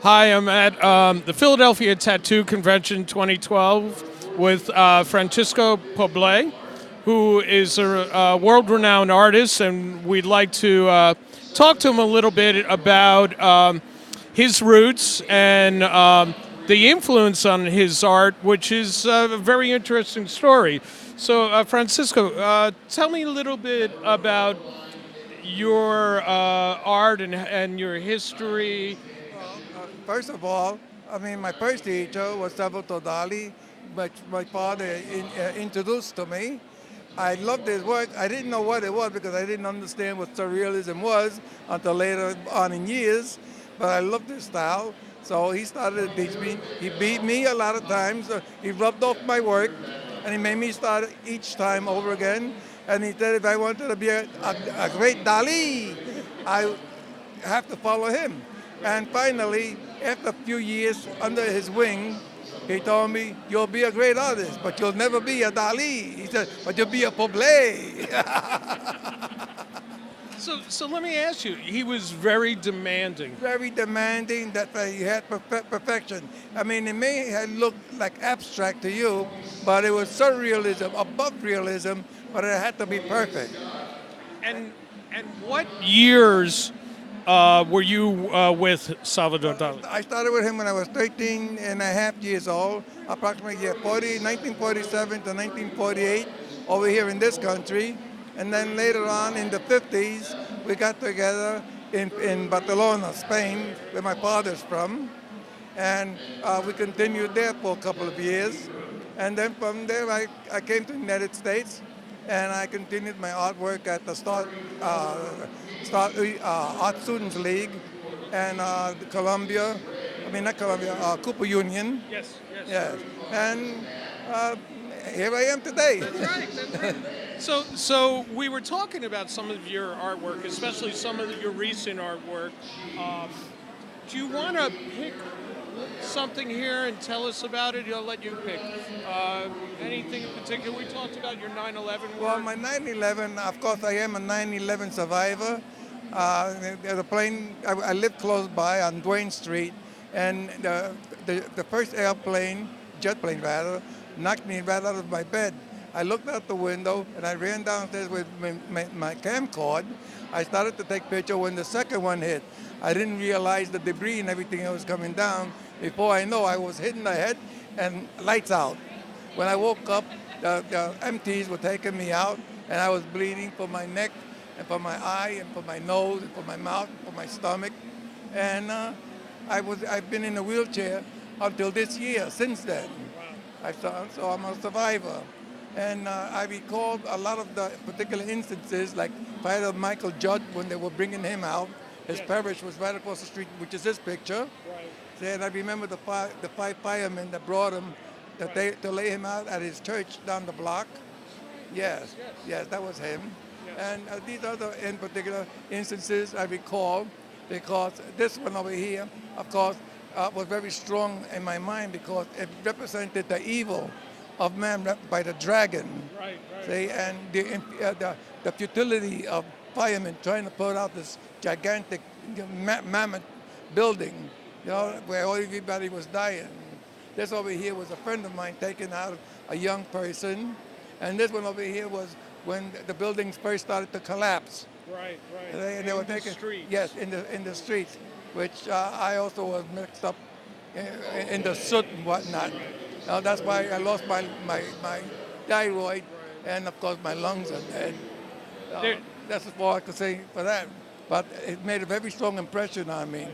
Hi, I'm at the Philadelphia Tattoo Convention 2012 with Francisco Poble, who is a world-renowned artist, and we'd like to talk to him a little bit about his roots and the influence on his art, which is a very interesting story. So, Francisco, tell me a little bit about your art and your history. First of all, I mean, my first teacher was Salvador Dali, which my father introduced to me. I loved his work. I didn't know what it was because I didn't understand what surrealism was until later on in years, but I loved his style. So he started to teach me. He beat me a lot of times. He rubbed off my work, and he made me start each time over again. And he said if I wanted to be a great Dali, I have to follow him. And finally, after a few years under his wing, he told me, you'll be a great artist, but you'll never be a Dali. He said, but you'll be a Poble. So let me ask you. He was very demanding. Very demanding that he had perfection. I mean, it may have looked like abstract to you, but it was surrealism, above realism, but it had to be perfect. And what years were you with Salvador Dali? I started with him when I was 13 and a half years old, approximately 1947 to 1948, over here in this country. And then later on in the 50s, we got together in Barcelona, Spain, where my father's from. And we continued there for a couple of years. And then from there, I came to the United States, and I continued my artwork at the Art Students League and Columbia, I mean not Columbia, Cooper Union. Yes, yes. Yes, and uh, here I am today. That's right. That's right. So we were talking about some of your artwork, especially some of your recent artwork. Um, do you want to pick something here and tell us about it? I'll let you pick. Anything in particular? We talked about your 9/11 work. Well, my 9/11, of course, I am a 9/11 survivor. The plane, I live close by on Duane Street, and the first airplane, jet plane rather, knocked me right out of my bed. I looked out the window and I ran downstairs with my camcorder. I started to take picture when the second one hit. I didn't realize the debris and everything that was coming down. Before I know, I was hitting the head and lights out. When I woke up, the MTs were taking me out, and I was bleeding from my neck and from my eye and from my nose and from my mouth and from my stomach. And I've been in a wheelchair until this year. Since then, so I'm a survivor. And I recall a lot of the particular instances, like Fighter Michael Judd, when they were bringing him out. His parish was right across the street, which is this picture. Right. And I remember the five firemen that brought him to lay him out at his church down the block. Yes, that was him. Yes. And these other, in particular instances, I recall because this one over here, of course, was very strong in my mind because it represented the evil of man by the dragon. Right. See, and the futility of firemen trying to put out this gigantic mammoth building, where everybody was dying. This over here was a friend of mine taking out a young person, and this one over here was when the buildings first started to collapse. Right. And they were taking streets. yes in the streets, which I also was mixed up in the soot and whatnot. That's why I lost my thyroid, and of course my lungs are dead. There- That's all I could say for that. But it made a very strong impression on me.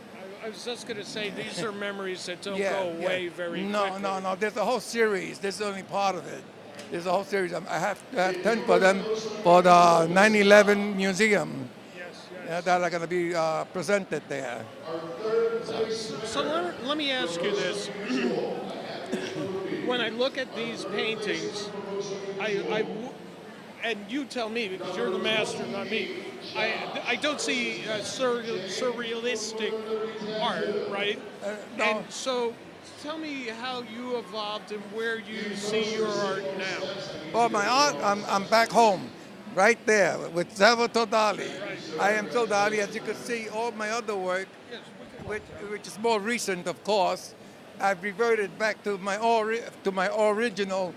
I was just going to say these are memories that don't go away very quickly. No. There's a whole series. This is only part of it. There's a whole series. I have to have 10 for them for the 9/11 museum Yes. that are going to be presented there. So let me ask you this. When I look at these paintings, and you tell me because you're the master, not me. I don't see surrealistic art, right? No. And so, tell me how you evolved and where you see your art now. Well, my art, I'm back home, right there with Salvador Dali. Right. I am still Dali. As you can see, all my other work, Yes, which is more recent, of course. I've reverted back to my original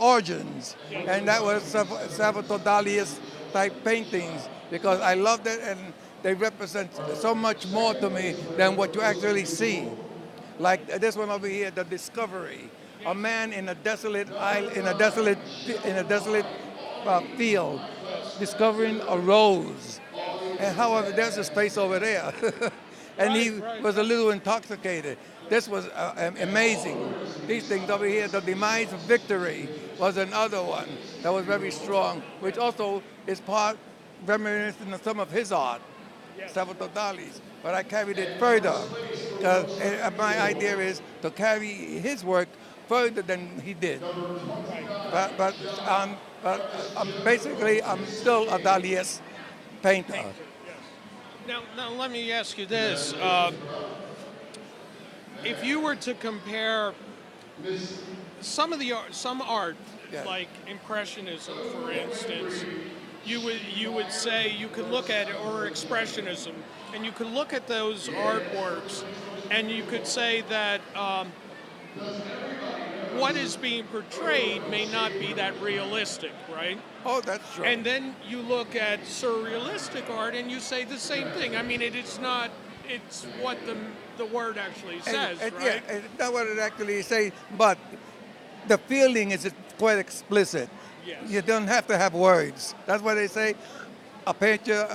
origins, and that was Salvador Dali's type paintings, because I loved it, and they represent so much more to me than what you actually see. Like this one over here, the discovery, a man in a desolate island, in a desolate field, discovering a rose. And however, there's a space over there. And he was a little intoxicated. This was amazing. These things over here, the demise of victory was another one that was very strong, which also is part reminiscent of some of his art, Salvador Dali's. But I carried it further, because my idea is to carry his work further than he did. But basically, I'm still a Dali-esque painter. Now let me ask you this. If you were to compare some art, like Impressionism, for instance, you would say you could look at it, or Expressionism, and you could look at those artworks, and you could say that what is being portrayed may not be that realistic, right? Oh, that's true. And then you look at surrealistic art, and you say the same thing. I mean, it's not. It's what the word actually says, right? Yeah, it's not what it actually says, but the feeling is quite explicit. Yes. You don't have to have words. That's what they say. A picture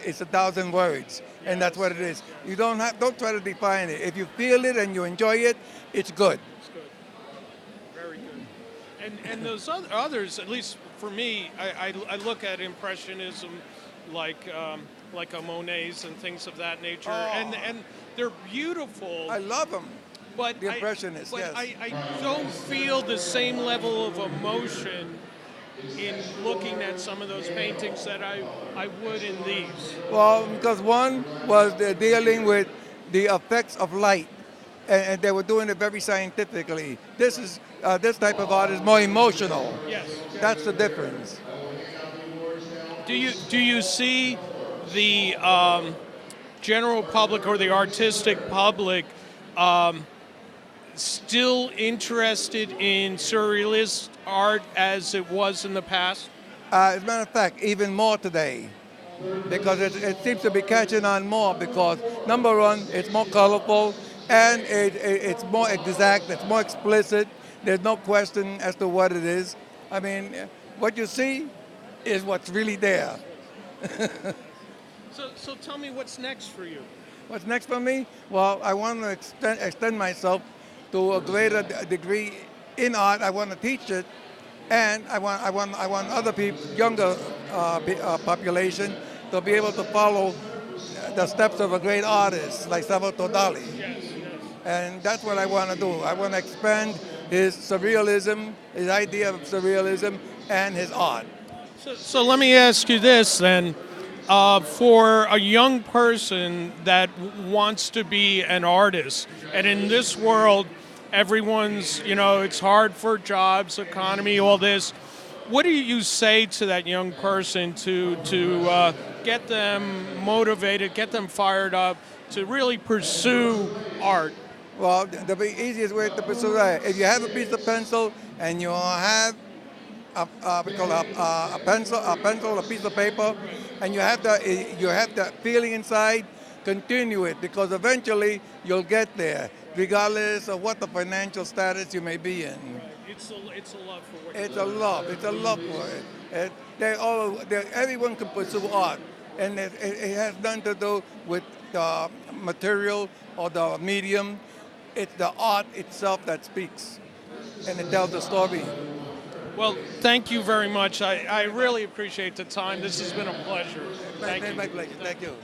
is 1,000 words, and that's what it is. You don't try to define it. If you feel it and you enjoy it, it's good. It's good. Very good. And those others, at least for me, I look at Impressionism like a Monet's and things of that nature, and they're beautiful. I love them. But the Impressionists, yes. I don't feel the same level of emotion in looking at some of those paintings that I would in these. Well, because one was dealing with the effects of light, and they were doing it very scientifically. This type of art is more emotional. Yes. That's the difference. Do you see the general public or the artistic public still interested in surrealist art as it was in the past? As a matter of fact, even more today, because it seems to be catching on more, because number one, it's more colorful, and it's more exact, it's more explicit. There's no question as to what it is. I mean, what you see is what's really there. So tell me what's next for you. What's next for me? Well, I want to extend myself to a greater degree in art. I want to teach it, and I want other people, younger population, to be able to follow the steps of a great artist like Salvador Dali. Yes. And that's what I want to do. I want to expand his surrealism, his idea of surrealism, and his art. So let me ask you this then. For a young person that wants to be an artist, and in this world, everyone's, it's hard for jobs, economy, all this. What do you say to that young person to get them motivated, get them fired up to really pursue art? Well, the easiest way to pursue that, if you have a piece of pencil and you have a pencil, a piece of paper, and you have that feeling inside, continue it, because eventually you'll get there, regardless of what the financial status you may be in. Right. It's a love for what it's a love. It's a love for it. Everyone can pursue art, and it has nothing to do with the material or the medium. It's the art itself that speaks, and it tells the story. Well, thank you very much. I really appreciate the time. This has been a pleasure. My pleasure. Thank you.